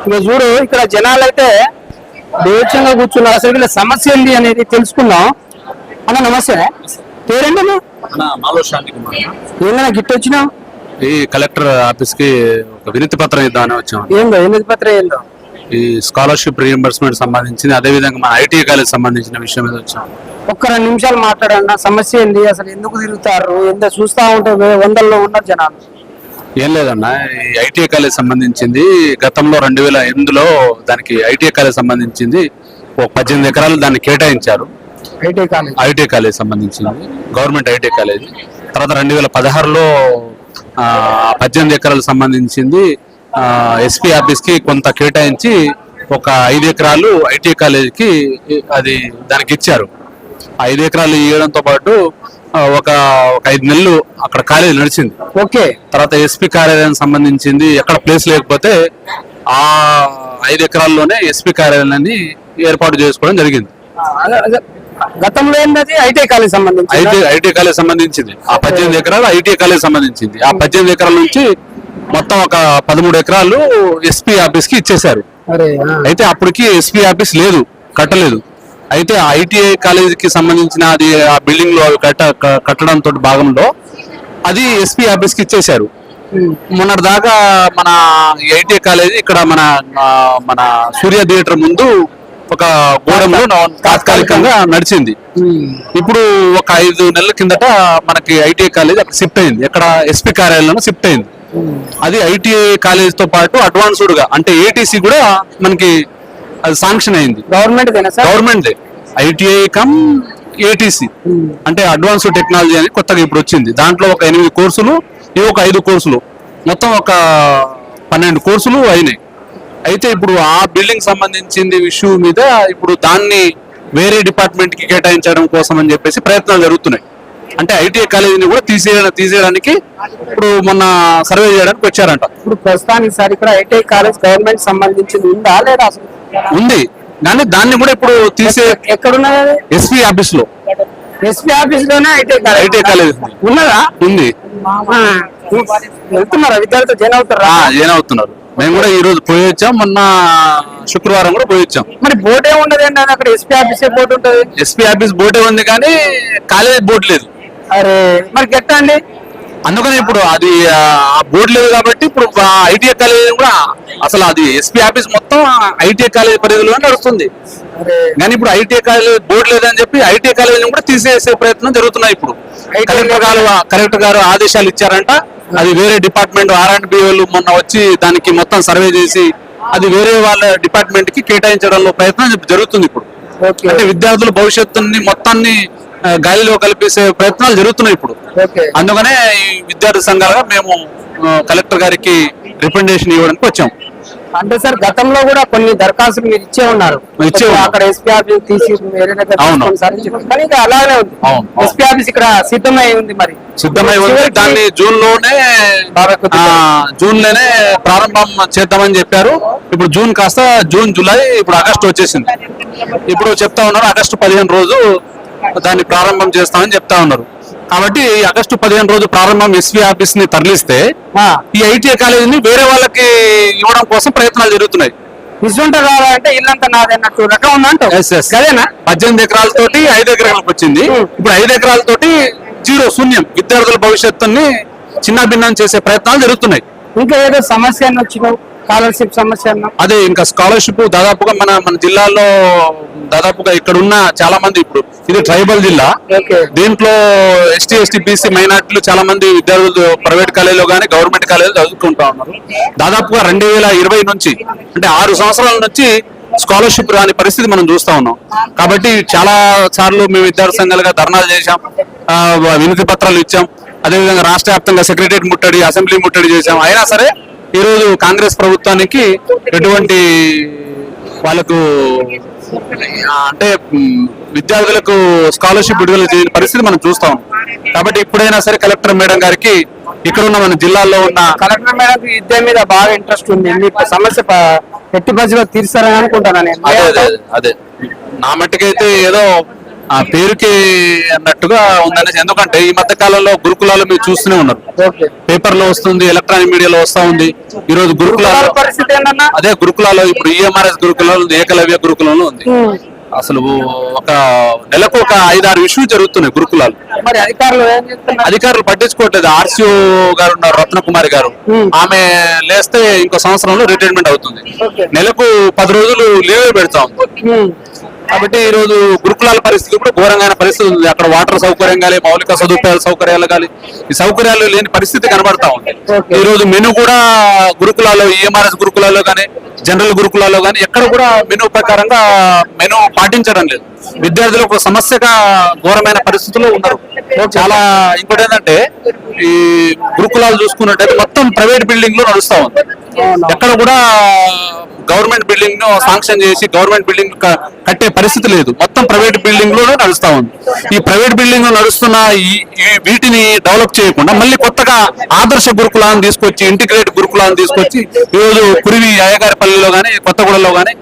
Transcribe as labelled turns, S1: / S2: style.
S1: ఇక చూడు ఇక్కడ జనాలు అయితే దేశంగా కూర్చున్నారు. అసలు వీళ్ళ సమస్య ఏంటి అనేది తెలుసుకుందాం. అన్న నమస్తే, పేరేంటన్నా?
S2: మాలో శాంతి కుమార్.
S1: ఏందన్నా గిట్ వచ్చినావు?
S2: ఈ కలెక్టర్ ఆఫీస్ కి ఒక వినతి పత్రం ఇద్దామని వచ్చాం.
S1: ఏందో వినతి పత్రం ఏందో?
S2: ఈ స్కాలర్షిప్ రీఎంబర్స్మెంట్ సంబంధించింది, అదే విధంగా మన ఐటీ కాలేజ్ సంబంధించిన విషయం మీద వచ్చాం.
S1: ఒక్క 2 నిమిషాలు మాట్లాడన్నా. సమస్య ఏంది, అసలు ఎందుకు తిరుగుతారు, ఎంత చూస్తా ఉంటే వందల్లో ఉన్నారు జనాలు.
S2: ఏం లేదన్నా, ఈ ఐటీ కాలేజ్ సంబంధించింది గతంలో 2008లో దానికి ఐటీ కాలేజ్ సంబంధించింది ఒక 18 ఎకరాలు దాన్ని కేటాయించారు. ఐటీ కాలేజ్ సంబంధించింది గవర్నమెంట్ ఐటీ కాలేజ్. తర్వాత 2016లో 18 ఎకరాలకు సంబంధించింది ఎస్పీ ఆఫీస్ కి కొంత కేటాయించి ఒక 5 ఎకరాలు ఐటీ కాలేజీకి అది దానికి ఇచ్చారు. 5 ఎకరాలు ఇవ్వడంతో పాటు ఒక 5 నెలలు అక్కడ కాలేజీ నడిచింది.
S1: ఓకే.
S2: తర్వాత ఎస్పీ కార్యాలయానికి సంబంధించింది ఎక్కడ ప్లేస్ లేకపోతే ఆ 5 ఎకరాల్లోనే ఎస్పీ కార్యాలయాన్ని ఏర్పాటు చేసుకోవడం జరిగింది.
S1: గతంలో ఏంటది ఐటీ కాలేజ్ సంబంధించి
S2: ఐటీ కాలేజ్ సంబంధించింది ఆ 18 ఎకరాలు ఐటీ కాలేజ్ సంబంధించింది. ఆ 18 ఎకరాల నుంచి మొత్తం ఒక 13 ఎకరాలు ఎస్పీ ఆఫీస్ కి ఇచ్చేశారు. అయితే అప్పటికి ఎస్పీ ఆఫీస్ లేదు, కట్టలేదు. అయితే ఐటీఐ కాలేజీకి సంబంధించిన అది ఆ బిల్డింగ్ లో కట్టడంతో భాగంలో అది ఎస్పీ ఆఫీస్ కి ఇచ్చేశారు. మొన్నటి దాకా మన ఐటీఐ కాలేజీ ఇక్కడ మన సూర్య థియేటర్ ముందు ఒక గోడంలో తాత్కాలికంగా నడిచింది. ఇప్పుడు ఒక 5 నెలల కిందట మనకి ఐటీఐ కాలేజ్ అక్కడ షిఫ్ట్ అయింది. ఎక్కడ ఎస్పీ కార్యాలయంలో షిఫ్ట్ అయింది. అది ఐటీఐ కాలేజ్ తో పాటు అడ్వాన్స్డ్ గా అంటే ఏటీసీ కూడా మనకి అది శాంక్షన్ అయింది. గవర్నమెంట్ ఐటీఐ కమ్ ఏటీసీ అంటే అడ్వాన్స్డ్ టెక్నాలజీ అని కొత్తగా ఇప్పుడు వచ్చింది. దాంట్లో ఒక 8 కోర్సులు, ఇవి ఒక 5 కోర్సులు, మొత్తం ఒక 12 కోర్సులు అయినాయి. అయితే ఇప్పుడు ఆ బిల్డింగ్ సంబంధించింది ఇష్యూ మీద ఇప్పుడు దాన్ని వేరే డిపార్ట్మెంట్ కి కేటాయించడం కోసం అని చెప్పేసి ప్రయత్నాలు జరుగుతున్నాయి. అంటే ఐటీఐ కాలేజీని కూడా తీసేయడానికి ఇప్పుడు మొన్న సర్వే చేయడానికి వచ్చారంట.
S1: ఇప్పుడు ప్రస్తుతానికి సార్ ఇక్కడ ఐటీఐ కాలేజ్ గవర్నమెంట్ సంబంధించింది ఉందా లేదా?
S2: ఉంది, కానీ దాన్ని కూడా ఇప్పుడు
S1: ఎక్కడున్నది?
S2: ఎస్పీ ఆఫీస్ లో.
S1: ఎస్పీ ఆఫీస్ లోనే
S2: ఐటీఐ కాలేజ్
S1: ఉన్నదా?
S2: ఉంది.
S1: వెళ్తున్నారా విద్యార్థులు?
S2: జాయిన్ అవుతున్నారు. మేము కూడా ఈ రోజు పోయి వచ్చాం, మొన్న శుక్రవారం కూడా పోయి వచ్చాం.
S1: మరి బోటే ఉండదు అండి అక్కడ? ఎస్పీ ఆఫీస్ బోర్డు ఉంటది.
S2: ఎస్పీ ఆఫీస్ బోటే ఉంది కానీ కాలేజ్ బోర్డు లేదు.
S1: అరే మరి గెట్టా అండి.
S2: అందుకని ఇప్పుడు అది ఆ బోర్డు లేదు కాబట్టి ఇప్పుడు ఐటీఐ కాలేజ్ కూడా అసలు అది ఎస్పీ ఆఫీస్ మొత్తం ఐటీఐ కాలేజ్ పరిధిలో నడుస్తుంది. కానీ ఇప్పుడు ఐటీఐ కాలేజ్ బోర్డు లేదని చెప్పి ఐటీఐ కాలేజ్ కూడా తీసేసే ప్రయత్నం జరుగుతున్నాయి. ఇప్పుడు కలెక్టర్ గారు ఆదేశాలు ఇచ్చారంట. అది వేరే డిపార్ట్మెంట్ R&B వాళ్ళు మొన్న వచ్చి దానికి మొత్తం సర్వే చేసి అది వేరే వాళ్ళ డిపార్ట్మెంట్ కి కేటాయించడంలో ప్రయత్నం జరుగుతుంది. ఇప్పుడు అంటే విద్యార్థుల భవిష్యత్తుని మొత్తాన్ని గాలిలో కల్పించే ప్రయత్నాలు జరుగుతున్నాయి ఇప్పుడు. అందుకనే ఈ విద్యార్థి సంఘాలుగా మేము కలెక్టర్ గారికి రికమెండేషన్ ఇవ్వడానికి వచ్చాం.
S1: అంటే సార్ గతంలో కూడా కొన్ని దరఖాస్తులు మీరు ఇచ్చే ఉన్నారు. అక్కడ ఎస్పీ ఆఫీస్ తీసి వేరే దగ్గర కానీ అలాగే ఉంది. ఎస్పీ ఆఫీస్ ఇక్కడ సిద్ధమై ఉంది. మరి
S2: సిద్ధమై ఉంది. దాన్ని జూన్ లోనే ప్రారంభం చేద్దామని చెప్పారు. ఇప్పుడు జూన్ కాస్త జూన్, జూలై, ఇప్పుడు ఆగస్టు వచ్చేసింది. ఇప్పుడు చెప్తా ఉన్నారు ఆగస్టు 15 రోజు దాన్ని ప్రారంభం చేస్తామని చెప్తా ఉన్నారు. కాబట్టి ఆగస్టు 15 రోజు ప్రారంభం ఎస్పీ ఆఫీస్ ని తరలిస్తే ఈ ఐటీఐ కాలేజీని వేరే వాళ్ళకి ఇవ్వడం కోసం ప్రయత్నాలు జరుగుతున్నాయి.
S1: అంటే ఇల్లంతా నాదన్నట్టు రకం ఉందంటే
S2: 18 ఎకరాలతోటి 5 ఎకరాలకు వచ్చింది. ఇప్పుడు 5 ఎకరాలతోటి శూన్యం. విద్యార్థుల భవిష్యత్తుని చిన్నాభిన్నం చేసే ప్రయత్నాలు జరుగుతున్నాయి.
S1: ఇంకా ఏదో సమస్య వచ్చినావు, స్కాలర్షిప్ సమస్య.
S2: అదే ఇంకా స్కాలర్షిప్ దాదాపుగా మన జల్లాలో దాదాపుగా ఇక్కడ ఉన్న చాలా మంది, ఇప్పుడు ఇది ట్రైబల్ జిల్లా, దీంట్లో ST, ST, BC మైనార్టీలు చాలా మంది విద్యార్థులు ప్రైవేట్ కాలేజీలో కానీ గవర్నమెంట్ కాలేజీలో చదువుకుంటా ఉన్నారు. దాదాపుగా 2020 నుంచి అంటే 6 సంవత్సరాల నుంచి స్కాలర్షిప్ రాని పరిస్థితి మనం చూస్తా ఉన్నాం. కాబట్టి చాలా సార్లు మేము విద్యార్థి సంఘాలుగా ధర్నాలు చేశాం, వినతి పత్రాలు ఇచ్చాం. అదేవిధంగా రాష్ట్ర వ్యాప్తంగా సెక్రటరియట్ ముట్టడి, అసెంబ్లీ ముట్టడి చేశాం. అయినా సరే ఈ రోజు కాంగ్రెస్ ప్రభుత్వానికి ఎటువంటి వాళ్ళకు అంటే విద్యార్థులకు స్కాలర్షిప్ విడుదల చేయని పరిస్థితి మనం చూస్తాం. కాబట్టి ఇప్పుడైనా సరే కలెక్టర్ మేడం గారికి ఇక్కడ ఉన్న మన జిల్లాలో ఉన్న
S1: కలెక్టర్ మేడం విద్య మీద బాగా ఇంట్రెస్ట్ ఉంది. మీ సమస్య ఎట్టి బడ్జెట్లో తీర్చారని అనుకుంటాను నేను.
S2: అదే నా మట్టుకైతే ఏదో ఆ పేరుకి అన్నట్టుగా ఉందనేసి. ఎందుకంటే ఈ మధ్య కాలంలో గురుకులాలు మీరు చూస్తూనే ఉన్నారు,
S1: ఓకే.
S2: పేపర్ లో వస్తుంది, ఎలక్ట్రానిక్ మీడియాలో వస్తా ఉంది. ఈ రోజు గురుకులాల
S1: పరిస్థితి ఏంటన్నా?
S2: అదే గురుకులాలో ఇప్పుడు ఈఎంఆర్ఎస్ గురుకులాలు ఉంది, ఏకలవ్య గురుకులంలో ఉంది. అసలు ఒక నెలకు ఒక 5-6 ఇష్యూ జరుగుతున్నాయి గురుకులాలు.
S1: మరి అధికారులు ఏం చేస్తున్నారు?
S2: అధికారులు పట్టించుకోవట్లేదు. ఆర్సీఓ గారు ఉన్నారు, రత్నకుమారి గారు. ఆమె లేస్తే ఇంకో సంవత్సరంలో రిటైర్మెంట్ అవుతుంది.
S1: ఓకే.
S2: నెలకు 10 రోజులు లీవ్ పెడతా ఉంది. కాబట్టి ఈ రోజు గురుకులాల పరిస్థితి కూడా ఘోరంగా పరిస్థితి ఉంది. అక్కడ వాటర్ సౌకర్యం కానీ, మౌలిక సదుపాయాల సౌకర్యాలు కానీ, ఈ సౌకర్యాలు లేని పరిస్థితి కనబడతా ఉంది. ఈ రోజు మెను కూడా గురుకులాల్లో, ఈఎంఆర్ఎస్ గురుకులాల్లో కానీ, జనరల్ గురుకులాల్లో కానీ ఎక్కడ కూడా మెను ప్రకారంగా మెను పాటించడం లేదు. విద్యార్థులు ఒక సమస్యగా ఘోరమైన పరిస్థితుల్లో ఉన్నారు. చాలా ఇంకోటి ఏంటంటే ఈ గురుకులాలు చూసుకున్నట్టయితే మొత్తం ప్రైవేట్ బిల్డింగ్ లో నడుస్తా ఉంది. ఎక్కడ కూడా గవర్నమెంట్ బిల్డింగ్ ను శాంక్షన్ చేసి గవర్నమెంట్ బిల్డింగ్ కట్టే పరిస్థితి లేదు. మొత్తం ప్రైవేట్ బిల్డింగ్ లో నడుస్తా ఉంది. ఈ ప్రైవేట్ బిల్డింగ్ లో నడుస్తున్న వీటిని డెవలప్ చేయకుండా మళ్ళీ కొత్తగా ఆదర్శ గురుకులాన్ని తీసుకొచ్చి, ఇంటిగ్రేట్ గురుకులాన్ని తీసుకొచ్చి ఈరోజు కురివి అయ్యగారిపల్లిలో గానీ, కొత్తగూడలో గానీ